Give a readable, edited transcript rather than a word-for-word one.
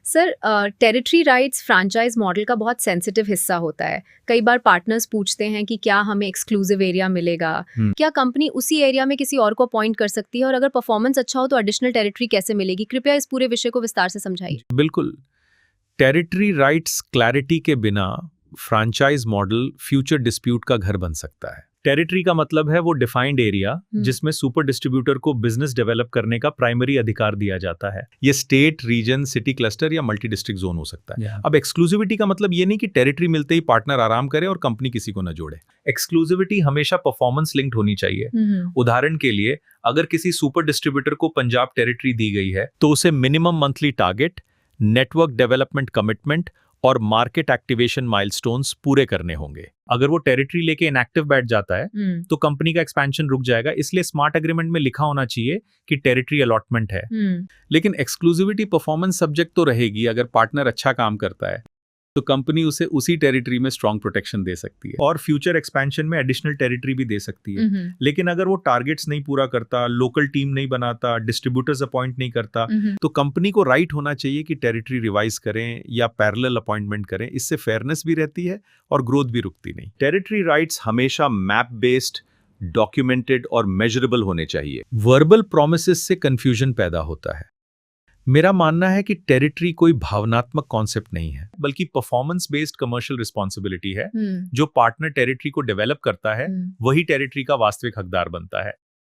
Sir, territory rights franchise model का बहुत sensitive हिस्सा होता है। कई बार पार्टनर्स पूछते हैं कि क्या हमें एक्सक्लूसिव एरिया मिलेगा, क्या कंपनी उसी एरिया में किसी और को अपॉइंट कर सकती है, और अगर परफॉर्मेंस अच्छा हो तो एडिशनल टेरिटरी कैसे मिलेगी? कृपया इस पूरे विषय को विस्तार से समझाइए। बिल्कुल। टेरिटरी राइट्स क्लैरिटी के बिना फ्रैंचाइज मॉडल फ्यूचर डिस्प्यूट का घर बन सकता है। टेरिटरी का मतलब है वो डिफाइंड एरिया जिसमें सुपर डिस्ट्रीब्यूटर को बिजनेस डेवलप करने का प्राइमरी अधिकार दिया जाता है। ये स्टेट, रीजन, सिटी क्लस्टर या मल्टी डिस्ट्रिक्ट जोन हो सकता है। अब एक्सक्लूसिविटी का मतलब ये नहीं कि टेरिटरी मिलते ही पार्टनर आराम करे और कंपनी किसी को न जोड़े। एक्सक्लूसिविटी हमेशा परफॉर्मेंस लिंक्ड होनी चाहिए। उदाहरण के लिए, अगर किसी सुपर डिस्ट्रीब्यूटर को पंजाब टेरिटरी दी गई है तो उसे minimum monthly target, network development commitment और मार्केट एक्टिवेशन माइलस्टोन्स पूरे करने होंगे। अगर वो टेरिटरी लेके इनएक्टिव बैठ जाता है तो कंपनी का एक्सपेंशन रुक जाएगा। इसलिए स्मार्ट एग्रीमेंट में लिखा होना चाहिए कि टेरिटरी अलॉटमेंट है। लेकिन एक्सक्लूसिविटी परफॉर्मेंस सब्जेक्ट तो रहेगी। अगर पार्टनर अच्छा काम करता है तो कंपनी उसे उसी टेरिटरी में स्ट्रॉन्ग प्रोटेक्शन दे सकती है और फ्यूचर एक्सपेंशन में एडिशनल टेरिटरी भी दे सकती है। लेकिन अगर वो टारगेट्स नहीं पूरा करता, लोकल टीम नहीं बनाता, डिस्ट्रीब्यूटर्स अपॉइंट नहीं करता, तो कंपनी को राइट होना चाहिए कि टेरिटरी रिवाइज करें या पैरेलल अपॉइंटमेंट करें। इससे फेयरनेस भी रहती है और ग्रोथ भी रुकती नहीं। टेरिटरी राइट्स हमेशा मैप बेस्ड, डॉक्यूमेंटेड और मेजरेबल होने चाहिए। वर्बल प्रोमिसेस से कंफ्यूजन पैदा होता है। मेरा मानना है कि टेरिटरी कोई भावनात्मक कॉन्सेप्ट नहीं है, बल्कि परफॉर्मेंस बेस्ड कमर्शियल रिस्पॉन्सिबिलिटी है। जो पार्टनर टेरिटरी को डेवलप करता है वही टेरिटरी का वास्तविक हकदार बनता है।